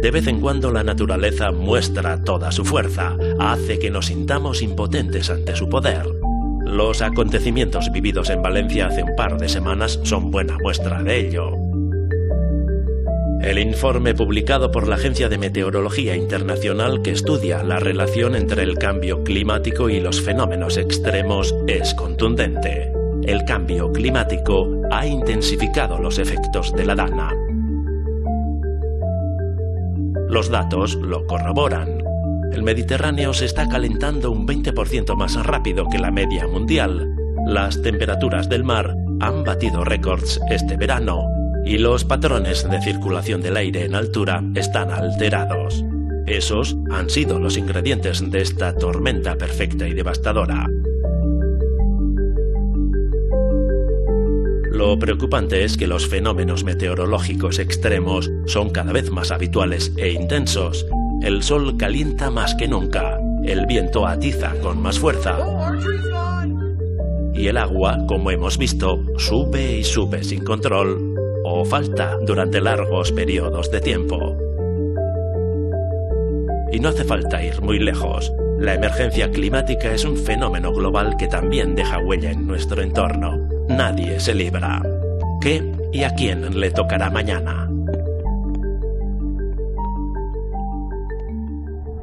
De vez en cuando la naturaleza muestra toda su fuerza, hace que nos sintamos impotentes ante su poder. Los acontecimientos vividos en Valencia hace un par de semanas son buena muestra de ello. El informe publicado por la Agencia de Meteorología Internacional, que estudia la relación entre el cambio climático y los fenómenos extremos, es contundente. El cambio climático ha intensificado los efectos de la dana. Los datos lo corroboran. El Mediterráneo se está calentando un 20% más rápido que la media mundial. Las temperaturas del mar han batido récords este verano y los patrones de circulación del aire en altura están alterados. Esos han sido los ingredientes de esta tormenta perfecta y devastadora. Lo preocupante es que los fenómenos meteorológicos extremos son cada vez más habituales e intensos. El sol calienta más que nunca, el viento atiza con más fuerza y el agua, como hemos visto, sube y sube sin control o falta durante largos periodos de tiempo. Y no hace falta ir muy lejos. La emergencia climática es un fenómeno global que también deja huella en nuestro entorno. Nadie se libra. ¿Qué y a quién le tocará mañana?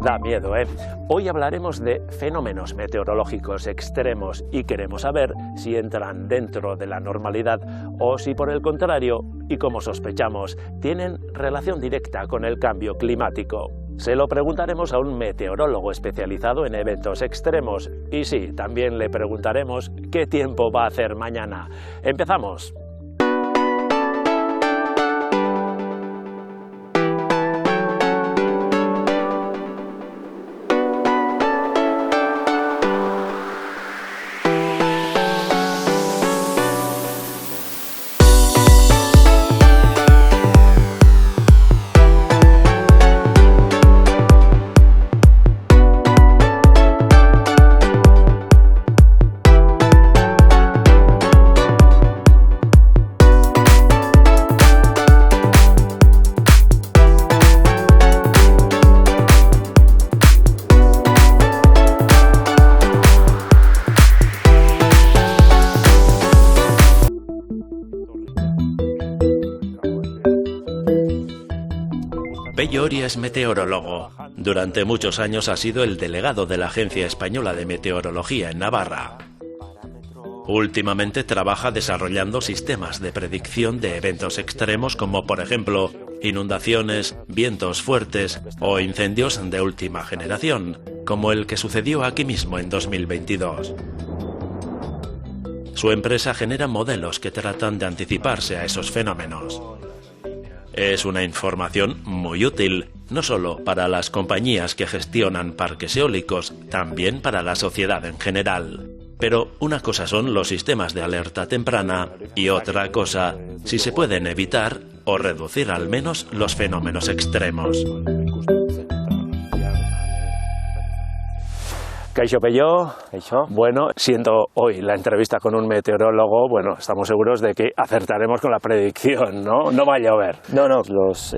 Da miedo, ¿eh? Hoy hablaremos de fenómenos meteorológicos extremos y queremos saber si entran dentro de la normalidad o si, por el contrario, y como sospechamos, tienen relación directa con el cambio climático. Se lo preguntaremos a un meteorólogo especializado en eventos extremos y sí, también le preguntaremos qué tiempo va a hacer mañana. ¡Empezamos! Pello Oria es meteorólogo. Durante muchos años ha sido el delegado de la Agencia Española de Meteorología en Navarra. Últimamente trabaja desarrollando sistemas de predicción de eventos extremos como, por ejemplo, inundaciones, vientos fuertes o incendios de última generación, como el que sucedió aquí mismo en 2022. Su empresa genera modelos que tratan de anticiparse a esos fenómenos. Es una información muy útil, no solo para las compañías que gestionan parques eólicos, también para la sociedad en general. Pero una cosa son los sistemas de alerta temprana y otra cosa, si se pueden evitar o reducir al menos los fenómenos extremos. Kaixo Pello. Kaixo. Bueno, siendo hoy la entrevista con un meteorólogo, bueno, estamos seguros de que acertaremos con la predicción, ¿no? No va a llover. No, los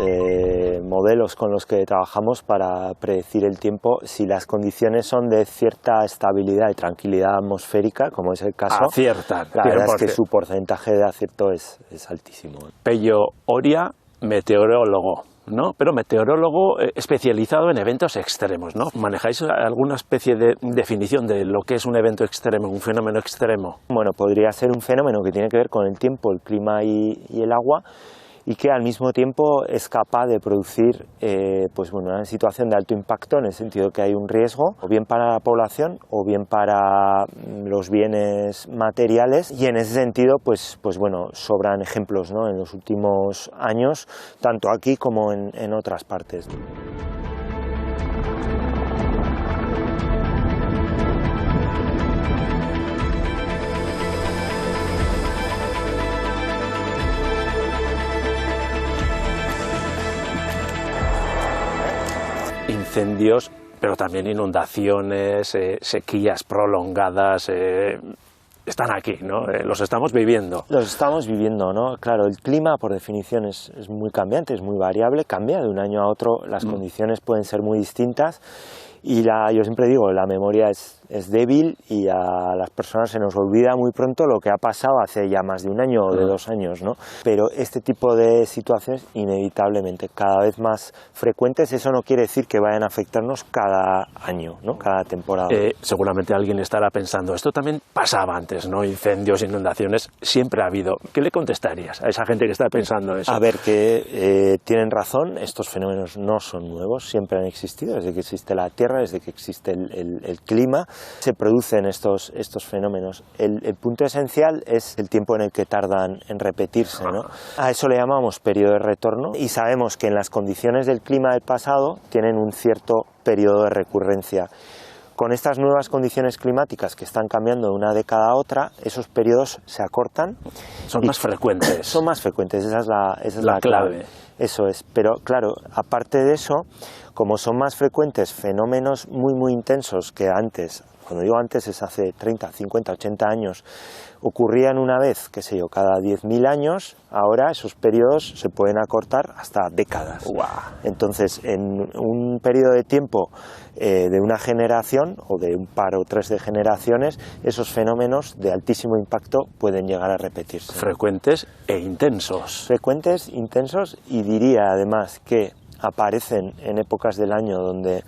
modelos con los que trabajamos para predecir el tiempo, si las condiciones son de cierta estabilidad y tranquilidad atmosférica, como es el caso, aciertan. La verdad es que su porcentaje de acierto es altísimo. Pello Oria, meteorólogo, ¿no? Pero meteorólogo especializado en eventos extremos, ¿no? ¿Manejáis alguna especie de definición de lo que es un evento extremo, un fenómeno extremo? Bueno, podría ser un fenómeno que tiene que ver con el tiempo, el clima y el agua, y que al mismo tiempo es capaz de producir pues bueno, una situación de alto impacto, en el sentido de que hay un riesgo o bien para la población o bien para los bienes materiales, y en ese sentido pues bueno, sobran ejemplos, ¿no?, en los últimos años, tanto aquí como en otras partes. Incendios, pero también inundaciones, sequías prolongadas, están aquí, ¿no? Los estamos viviendo. Los estamos viviendo, ¿no? Claro, el clima por definición es muy cambiante, es muy variable, cambia de un año a otro, las condiciones pueden ser muy distintas, y yo siempre digo, la memoria es débil y a las personas se nos olvida muy pronto lo que ha pasado hace ya más de un año o de 2 años, ¿no? Pero este tipo de situaciones inevitablemente cada vez más frecuentes. Eso no quiere decir que vayan a afectarnos cada año, ¿no?, cada temporada. Seguramente alguien estará pensando, esto también pasaba antes, ¿no? Incendios, inundaciones, siempre ha habido. ¿Qué le contestarías a esa gente que está pensando eso? A ver, que tienen razón, estos fenómenos no son nuevos, siempre han existido, desde que existe la Tierra, desde que existe el clima, se producen estos fenómenos. El punto esencial es el tiempo en el que tardan en repetirse, ¿no? A eso le llamamos periodo de retorno, y sabemos que en las condiciones del clima del pasado tienen un cierto periodo de recurrencia. Con estas nuevas condiciones climáticas que están cambiando de una década a otra, esos periodos se acortan. Son más frecuentes. Son más frecuentes, esa es la clave. Eso es, pero claro, aparte de eso, como son más frecuentes fenómenos muy intensos que antes, cuando digo antes es hace 30, 50, 80 años, ocurrían una vez, qué sé yo, cada 10.000 años, ahora esos periodos se pueden acortar hasta décadas. ¡Wow! Entonces, en un periodo de tiempo de una generación o de un par o 3 de generaciones, esos fenómenos de altísimo impacto pueden llegar a repetirse. Frecuentes e intensos. Frecuentes, intensos, y diría además que aparecen en épocas del año donde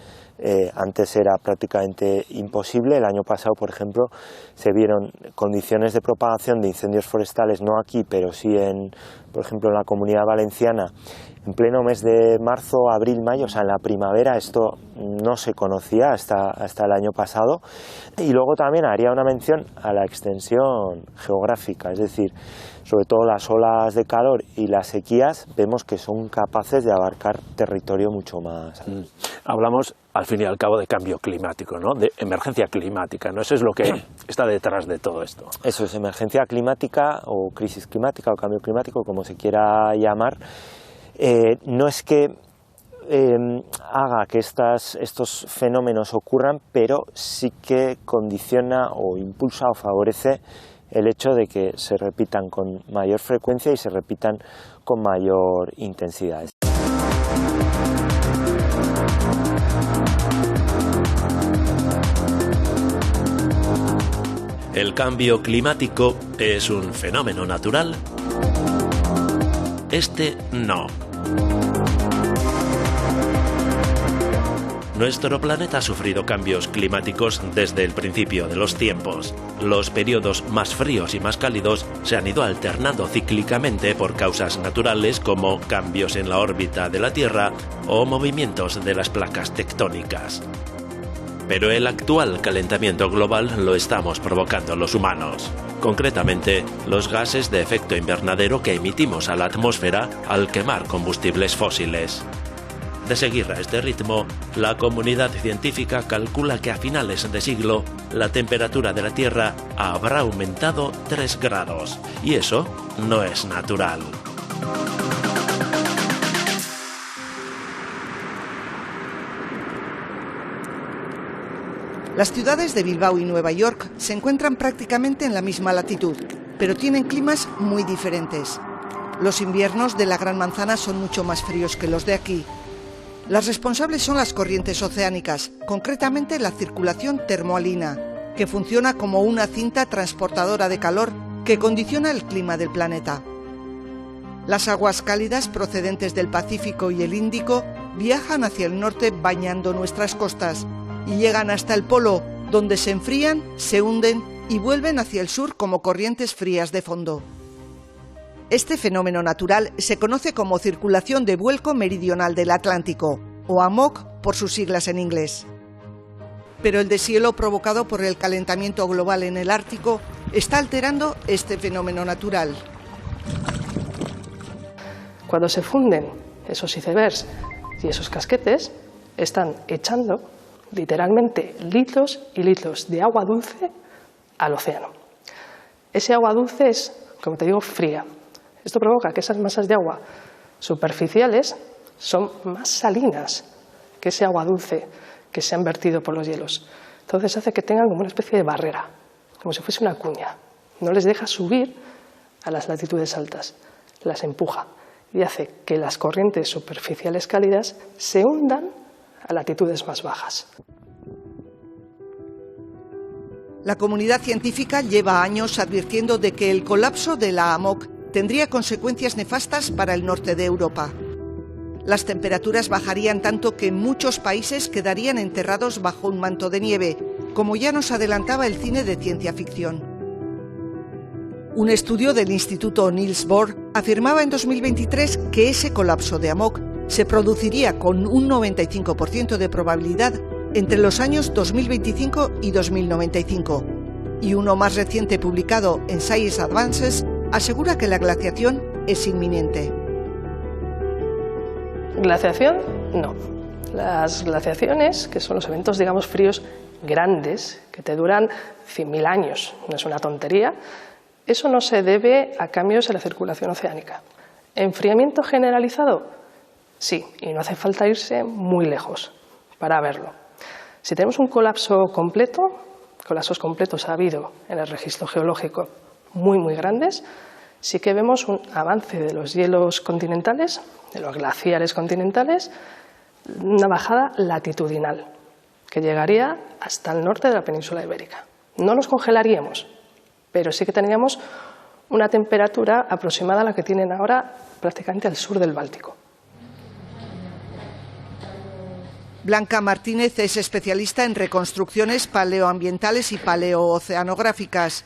antes era prácticamente imposible. El año pasado, por ejemplo, se vieron condiciones de propagación de incendios forestales, no aquí, pero sí por ejemplo, en la Comunidad Valenciana, en pleno mes de marzo, abril, mayo, o sea, en la primavera. Esto no se conocía hasta el año pasado. Y luego también haría una mención a la extensión geográfica, es decir, sobre todo las olas de calor y las sequías, vemos que son capaces de abarcar territorio mucho más. Hablamos, al fin y al cabo, de cambio climático, ¿no?, de emergencia climática, ¿no? Eso es lo que está detrás de todo esto. Eso es, emergencia climática o crisis climática o cambio climático, como se quiera llamar. No es que haga que estos fenómenos ocurran, pero sí que condiciona o impulsa o favorece el hecho de que se repitan con mayor frecuencia y se repitan con mayor intensidad. ¿El cambio climático es un fenómeno natural? Este no. Nuestro planeta ha sufrido cambios climáticos desde el principio de los tiempos. Los periodos más fríos y más cálidos se han ido alternando cíclicamente por causas naturales como cambios en la órbita de la Tierra o movimientos de las placas tectónicas. Pero el actual calentamiento global lo estamos provocando los humanos. Concretamente, los gases de efecto invernadero que emitimos a la atmósfera al quemar combustibles fósiles. De seguir a este ritmo, la comunidad científica calcula que a finales de siglo la temperatura de la Tierra habrá aumentado 3 grados, y eso no es natural. Las ciudades de Bilbao y Nueva York se encuentran prácticamente en la misma latitud, pero tienen climas muy diferentes. Los inviernos de la Gran Manzana son mucho más fríos que los de aquí. Las responsables son las corrientes oceánicas, concretamente la circulación termoalina, que funciona como una cinta transportadora de calor que condiciona el clima del planeta. Las aguas cálidas procedentes del Pacífico y el Índico viajan hacia el norte bañando nuestras costas y llegan hasta el polo, donde se enfrían, se hunden y vuelven hacia el sur como corrientes frías de fondo. Este fenómeno natural se conoce como circulación de vuelco meridional del Atlántico, o AMOC por sus siglas en inglés. Pero el deshielo provocado por el calentamiento global en el Ártico está alterando este fenómeno natural. Cuando se funden esos icebergs y esos casquetes, están echando literalmente litros y litros de agua dulce al océano. Ese agua dulce es, como te digo, fría. Esto provoca que esas masas de agua superficiales son más salinas que ese agua dulce que se han vertido por los hielos. Entonces hace que tengan como una especie de barrera, como si fuese una cuña. No les deja subir a las latitudes altas, las empuja y hace que las corrientes superficiales cálidas se hundan a latitudes más bajas. La comunidad científica lleva años advirtiendo de que el colapso de la AMOC tendría consecuencias nefastas para el norte de Europa. Las temperaturas bajarían tanto que muchos países quedarían enterrados bajo un manto de nieve, como ya nos adelantaba el cine de ciencia ficción. Un estudio del Instituto Niels Bohr afirmaba en 2023 que ese colapso de AMOC se produciría con un 95% de probabilidad entre los años 2025 y 2095. Y uno más reciente publicado en Science Advances asegura que la glaciación es inminente. Glaciación, no. Las glaciaciones, que son los eventos, digamos, fríos grandes, que te duran 100.000 años, no es una tontería, eso no se debe a cambios en la circulación oceánica. ¿Enfriamiento generalizado? Sí, y no hace falta irse muy lejos para verlo. Si tenemos un colapso completo, colapsos completos ha habido en el registro geológico muy grandes, sí que vemos un avance de los hielos continentales, de los glaciares continentales, una bajada latitudinal que llegaría hasta el norte de la península ibérica. No nos congelaríamos, pero sí que tendríamos una temperatura aproximada a la que tienen ahora prácticamente al sur del Báltico. Blanca Martínez es especialista en reconstrucciones paleoambientales y paleooceanográficas.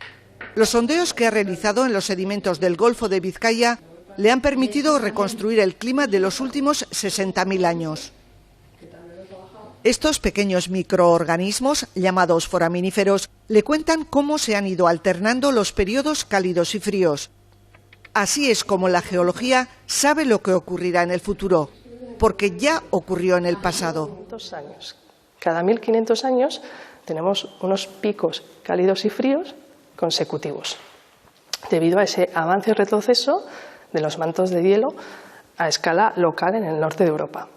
Los sondeos que ha realizado en los sedimentos del Golfo de Vizcaya le han permitido reconstruir el clima de los últimos 60.000 años. Estos pequeños microorganismos, llamados foraminíferos, le cuentan cómo se han ido alternando los periodos cálidos y fríos. Así es como la geología sabe lo que ocurrirá en el futuro, porque ya ocurrió en el pasado. Cada 1500 años tenemos unos picos cálidos y fríos consecutivos, debido a ese avance y retroceso de los mantos de hielo a escala local en el norte de Europa.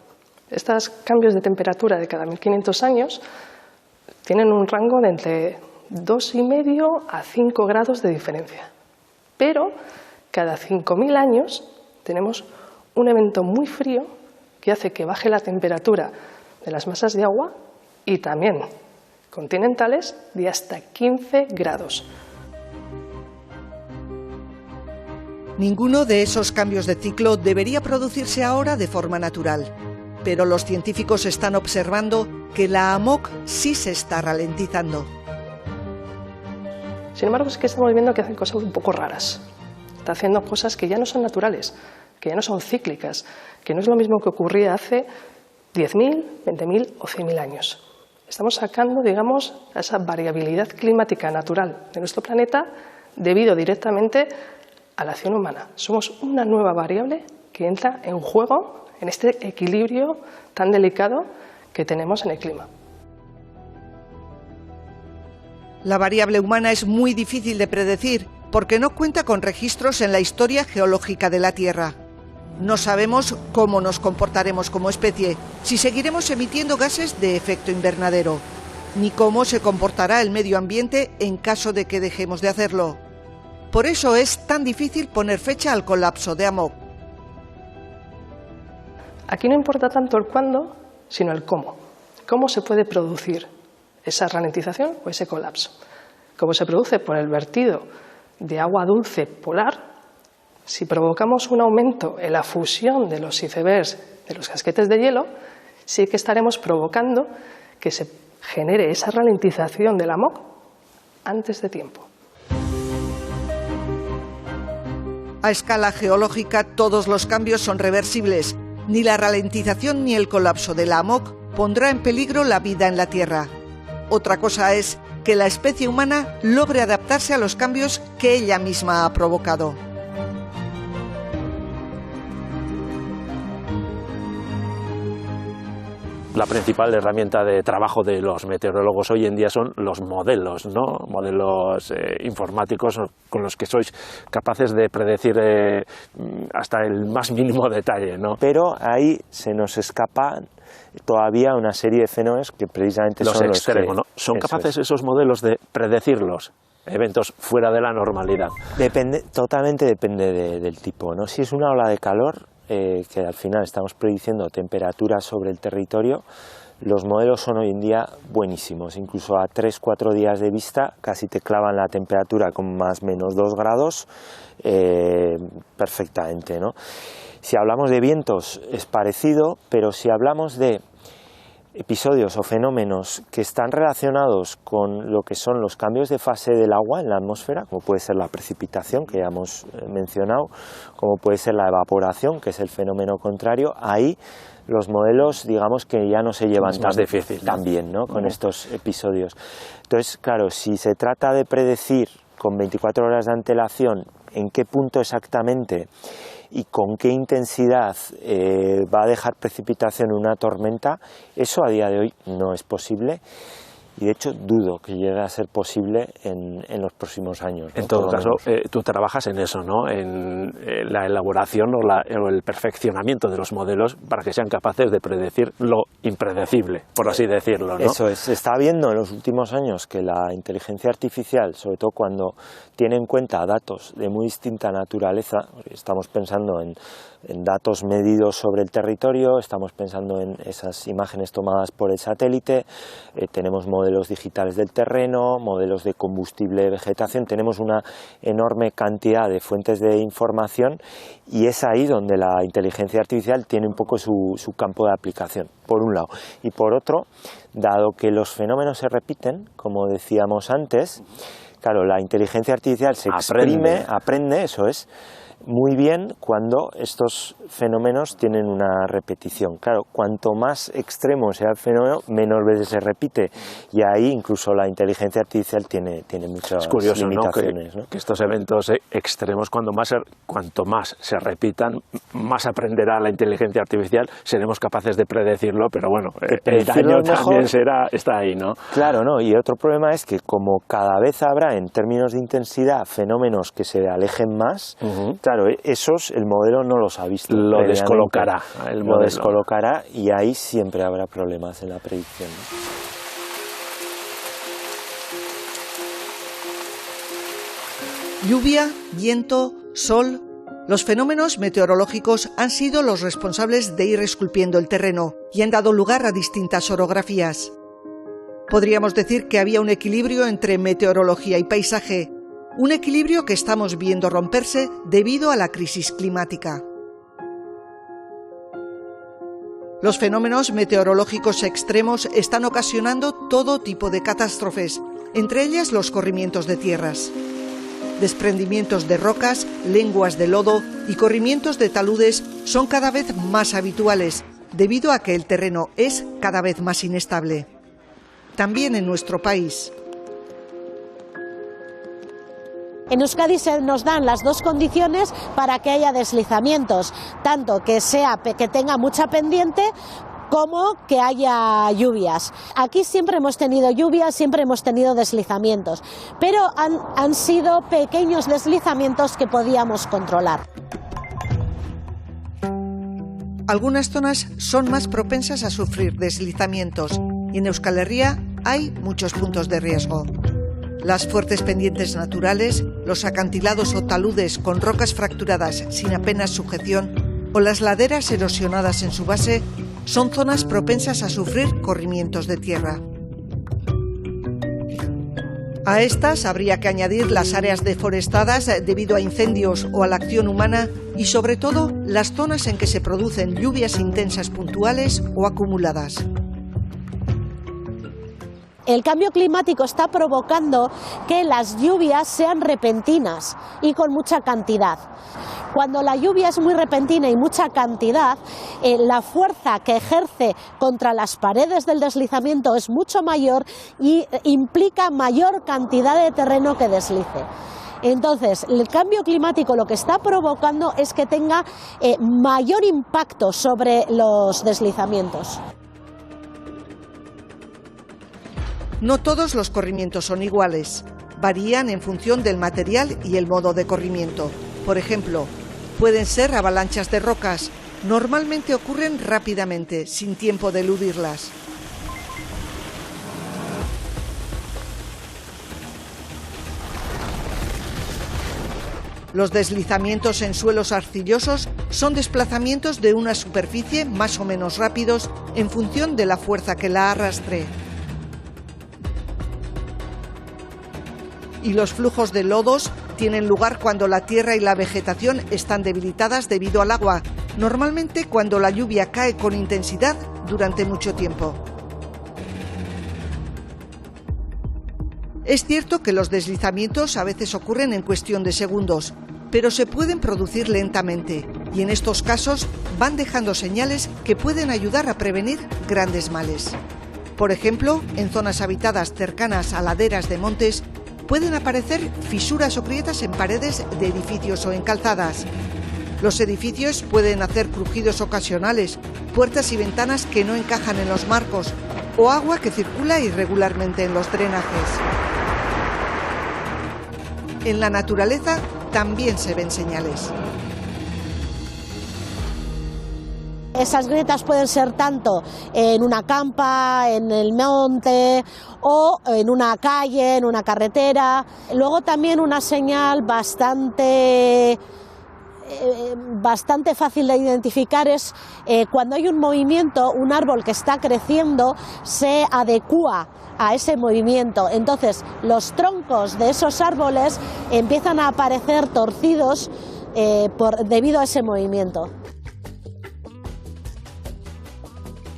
Estos cambios de temperatura de cada 1500 años tienen un rango de entre 2,5 a 5 grados de diferencia, pero cada 5.000 años tenemos un evento muy frío que hace que baje la temperatura de las masas de agua y también continentales de hasta 15 grados. Ninguno de esos cambios de ciclo debería producirse ahora de forma natural, pero los científicos están observando que la AMOC sí se está ralentizando. Sin embargo, es que estamos viendo que hacen cosas un poco raras. Está haciendo cosas que ya no son naturales, que ya no son cíclicas, que no es lo mismo que ocurría hace 10.000, 20.000 o 100.000 años. Estamos sacando, digamos, esa variabilidad climática natural de nuestro planeta debido directamente a la acción humana. Somos una nueva variable que entra en juego en este equilibrio tan delicado que tenemos en el clima. La variable humana es muy difícil de predecir porque no cuenta con registros en la historia geológica de la Tierra. No sabemos cómo nos comportaremos como especie, si seguiremos emitiendo gases de efecto invernadero, ni cómo se comportará el medio ambiente en caso de que dejemos de hacerlo. Por eso es tan difícil poner fecha al colapso de AMOC. Aquí no importa tanto el cuándo, sino el cómo. ¿Cómo se puede producir esa ralentización o ese colapso? ¿Cómo se produce? Por el vertido de agua dulce polar. Si provocamos un aumento en la fusión de los icebergs, de los casquetes de hielo, sí que estaremos provocando que se genere esa ralentización del AMOC antes de tiempo. A escala geológica, todos los cambios son reversibles. Ni la ralentización ni el colapso de la AMOC pondrá en peligro la vida en la Tierra. Otra cosa es que la especie humana logre adaptarse a los cambios que ella misma ha provocado. La principal herramienta de trabajo de los meteorólogos hoy en día son los modelos, ¿no? Modelos informáticos con los que sois capaces de predecir hasta el más mínimo detalle, ¿no? Pero ahí se nos escapa todavía una serie de fenómenos que precisamente los son extremos, los que... ¿no? ¿Son capaces esos modelos de predecirlos? Eventos fuera de la normalidad. Totalmente depende del tipo, ¿no? Si es una ola de calor, que al final estamos prediciendo temperaturas sobre el territorio, los modelos son hoy en día buenísimos, incluso a 3-4 días de vista casi te clavan la temperatura con más o menos 2 grados perfectamente, ¿no? Si hablamos de vientos es parecido, pero si hablamos de episodios o fenómenos que están relacionados con lo que son los cambios de fase del agua en la atmósfera, como puede ser la precipitación, que ya hemos mencionado, como puede ser la evaporación, que es el fenómeno contrario, ahí los modelos, digamos que ya no se llevan tan bien, ¿no? Con estos episodios. Entonces, claro, si se trata de predecir con 24 horas de antelación en qué punto exactamente y con qué intensidad va a dejar precipitación una tormenta, eso a día de hoy no es posible y de hecho dudo que llegue a ser posible en los próximos años, ¿no? En todo caso, tú trabajas en eso, ¿no? En la elaboración o el perfeccionamiento de los modelos para que sean capaces de predecir lo impredecible, por así decirlo, ¿no? Eso es, se está viendo en los últimos años que la inteligencia artificial, sobre todo cuando tiene en cuenta datos de muy distinta naturaleza, estamos pensando en datos medidos sobre el territorio, estamos pensando en esas imágenes tomadas por el satélite, tenemos modelos digitales del terreno, modelos de combustible de vegetación, tenemos una enorme cantidad de fuentes de información y es ahí donde la inteligencia artificial tiene un poco su campo de aplicación, por un lado. Y por otro, dado que los fenómenos se repiten, como decíamos antes, claro, la inteligencia artificial se aprende, eso es, muy bien cuando estos fenómenos tienen una repetición. Claro, cuanto más extremo sea el fenómeno, menos veces se repite y ahí incluso la inteligencia artificial tiene muchas limitaciones, ¿no? Que estos eventos extremos, cuanto más se repitan, más aprenderá la inteligencia artificial, seremos capaces de predecirlo, pero bueno, el daño también está ahí, ¿no? Claro, ¿no? Y otro problema es que como cada vez habrá en términos de intensidad fenómenos que se alejen más, claro, esos el modelo no los ha visto. Lo descolocará. Lo descolocará y ahí siempre habrá problemas en la predicción, ¿no? Lluvia, viento, sol. Los fenómenos meteorológicos han sido los responsables de ir esculpiendo el terreno y han dado lugar a distintas orografías. Podríamos decir que había un equilibrio entre meteorología y paisaje, un equilibrio que estamos viendo romperse debido a la crisis climática. Los fenómenos meteorológicos extremos están ocasionando todo tipo de catástrofes, entre ellas los corrimientos de tierras. Desprendimientos de rocas, lenguas de lodo y corrimientos de taludes son cada vez más habituales, debido a que el terreno es cada vez más inestable. También en nuestro país. En Euskadi se nos dan las dos condiciones para que haya deslizamientos, tanto que tenga mucha pendiente como que haya lluvias. Aquí siempre hemos tenido lluvias, siempre hemos tenido deslizamientos, pero han sido pequeños deslizamientos que podíamos controlar. Algunas zonas son más propensas a sufrir deslizamientos y en Euskal Herria hay muchos puntos de riesgo. Las fuertes pendientes naturales, los acantilados o taludes con rocas fracturadas sin apenas sujeción o las laderas erosionadas en su base son zonas propensas a sufrir corrimientos de tierra. A estas habría que añadir las áreas deforestadas debido a incendios o a la acción humana y sobre todo las zonas en que se producen lluvias intensas puntuales o acumuladas. El cambio climático está provocando que las lluvias sean repentinas y con mucha cantidad. Cuando la lluvia es muy repentina y mucha cantidad, la fuerza que ejerce contra las paredes del deslizamiento es mucho mayor y implica mayor cantidad de terreno que deslice. Entonces, el cambio climático lo que está provocando es que tenga mayor impacto sobre los deslizamientos. No todos los corrimientos son iguales. Varían en función del material y el modo de corrimiento. Por ejemplo, pueden ser avalanchas de rocas. Normalmente ocurren rápidamente, sin tiempo de eludirlas. Los deslizamientos en suelos arcillosos son desplazamientos de una superficie más o menos rápidos en función de la fuerza que la arrastre. Y los flujos de lodos tienen lugar cuando la tierra y la vegetación están debilitadas debido al agua, normalmente cuando la lluvia cae con intensidad durante mucho tiempo. Es cierto que los deslizamientos a veces ocurren en cuestión de segundos, pero se pueden producir lentamente y en estos casos van dejando señales que pueden ayudar a prevenir grandes males. Por ejemplo, en zonas habitadas cercanas a laderas de montes, pueden aparecer fisuras o grietas en paredes de edificios o en calzadas. Los edificios pueden hacer crujidos ocasionales, puertas y ventanas que no encajan en los marcos o agua que circula irregularmente en los drenajes. En la naturaleza también se ven señales. Esas grietas pueden ser tanto en una campa, en el monte o en una calle, en una carretera. Luego también una señal bastante fácil de identificar es cuando hay un movimiento, un árbol que está creciendo se adecúa a ese movimiento. Entonces los troncos de esos árboles empiezan a aparecer torcidos debido a ese movimiento.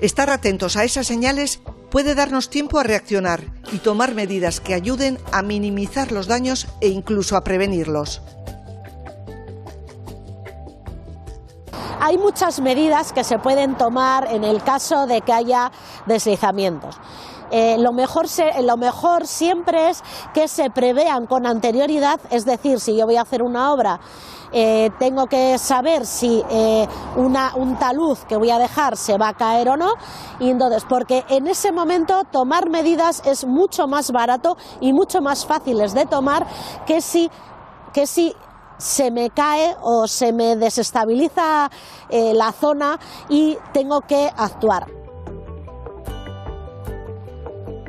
Estar atentos a esas señales puede darnos tiempo a reaccionar y tomar medidas que ayuden a minimizar los daños e incluso a prevenirlos. Hay muchas medidas que se pueden tomar en el caso de que haya deslizamientos. Lo mejor siempre es que se prevean con anterioridad, es decir, si yo voy a hacer una obra, tengo que saber si un talud que voy a dejar se va a caer o no, y entonces, porque en ese momento tomar medidas es mucho más barato y mucho más fáciles de tomar que si se me cae o se me desestabiliza la zona y tengo que actuar.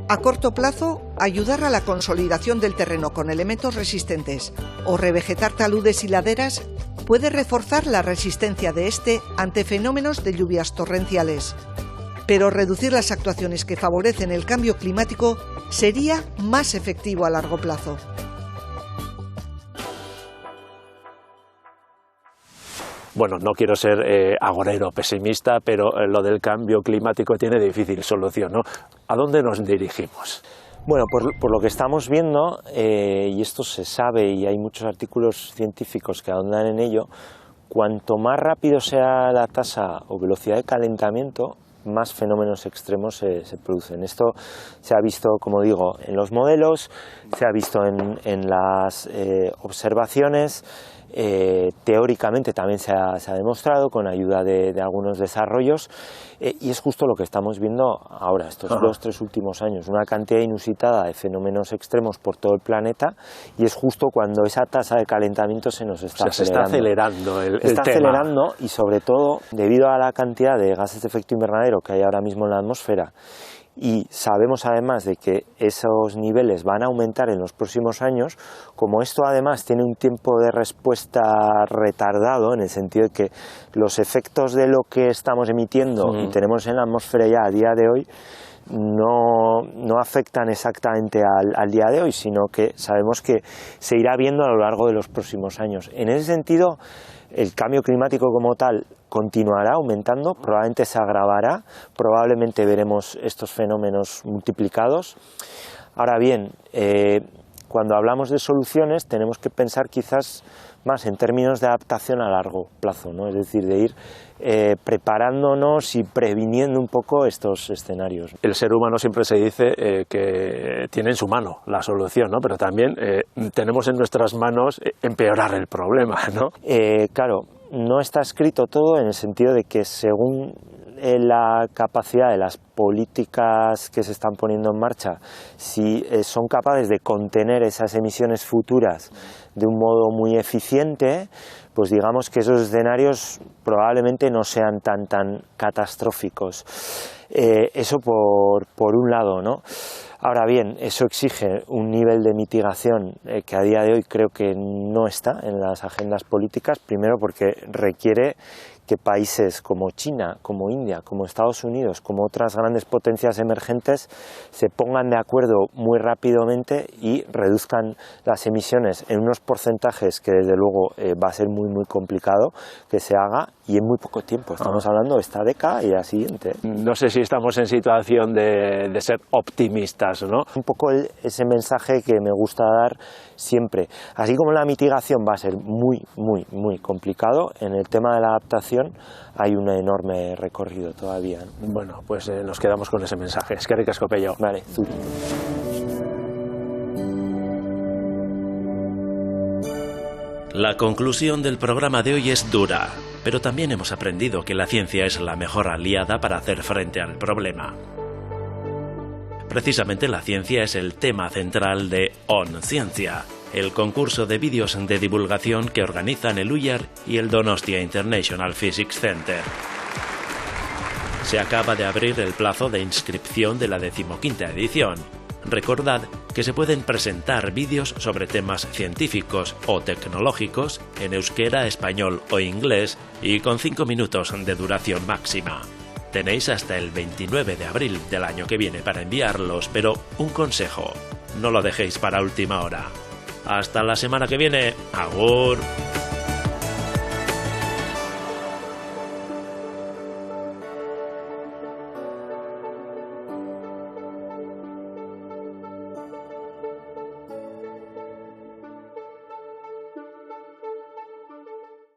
A corto plazo, ayudar a la consolidación del terreno con elementos resistentes o revegetar taludes y laderas puede reforzar la resistencia de este ante fenómenos de lluvias torrenciales. Pero reducir las actuaciones que favorecen el cambio climático sería más efectivo a largo plazo. Bueno, no quiero ser agorero pesimista, pero lo del cambio climático tiene difícil solución, ¿no? ¿A dónde nos dirigimos? Bueno, por lo que estamos viendo, y esto se sabe y hay muchos artículos científicos que ahondan en ello, cuanto más rápido sea la tasa o velocidad de calentamiento, más fenómenos extremos se producen. Esto se ha visto, como digo, en los modelos, se ha visto en las observaciones. Teóricamente también se ha demostrado con ayuda de algunos desarrollos y es justo lo que estamos viendo ahora, estos 2-3 últimos años, una cantidad inusitada de fenómenos extremos por todo el planeta y es justo cuando esa tasa de calentamiento se nos está acelerando. Se está acelerando el tema. Acelerando y sobre todo debido a la cantidad de gases de efecto invernadero que hay ahora mismo en la atmósfera. Y sabemos además de que esos niveles van a aumentar en los próximos años, como esto además tiene un tiempo de respuesta retardado, en el sentido de que los efectos de lo que estamos emitiendo y tenemos en la atmósfera ya a día de hoy no afectan exactamente al día de hoy, sino que sabemos que se irá viendo a lo largo de los próximos años. En ese sentido, el cambio climático como tal continuará aumentando, probablemente se agravará, probablemente veremos estos fenómenos multiplicados. Ahora bien, cuando hablamos de soluciones tenemos que pensar quizás más en términos de adaptación a largo plazo, ¿no? Es decir, de ir preparándonos y previniendo un poco estos escenarios. El ser humano siempre se dice que tiene en su mano la solución, ¿no? Pero también tenemos en nuestras manos empeorar el problema, ¿no? Claro, no está escrito todo en el sentido de que según la capacidad de las políticas que se están poniendo en marcha, si son capaces de contener esas emisiones futuras de un modo muy eficiente, pues digamos que esos escenarios probablemente no sean tan catastróficos. Eso por un lado, ¿no? Ahora bien, eso exige un nivel de mitigación que a día de hoy creo que no está en las agendas políticas, primero porque requiere que países como China, como India, como Estados Unidos, como otras grandes potencias emergentes se pongan de acuerdo muy rápidamente y reduzcan las emisiones en unos porcentajes que desde luego va a ser muy complicado que se haga y en muy poco tiempo. Estamos hablando de esta década y la siguiente. No sé si estamos en situación de ser optimistas, ¿no? Un poco ese mensaje que me gusta dar siempre. Así como la mitigación va a ser muy complicado, en el tema de la adaptación hay un enorme recorrido todavía, ¿no? Bueno, pues nos quedamos con ese mensaje. Eskerrik asko, Pello. Vale, zuri. La conclusión del programa de hoy es dura, pero también hemos aprendido que la ciencia es la mejor aliada para hacer frente al problema. Precisamente la ciencia es el tema central de On Ciencia, el concurso de vídeos de divulgación que organizan el UIAR y el Donostia International Physics Center. Se acaba de abrir el plazo de inscripción de la 15ª edición. Recordad que se pueden presentar vídeos sobre temas científicos o tecnológicos en euskera, español o inglés y con 5 minutos de duración máxima. Tenéis hasta el 29 de abril del año que viene para enviarlos, pero un consejo, no lo dejéis para última hora. Hasta la semana que viene. ¡Agur!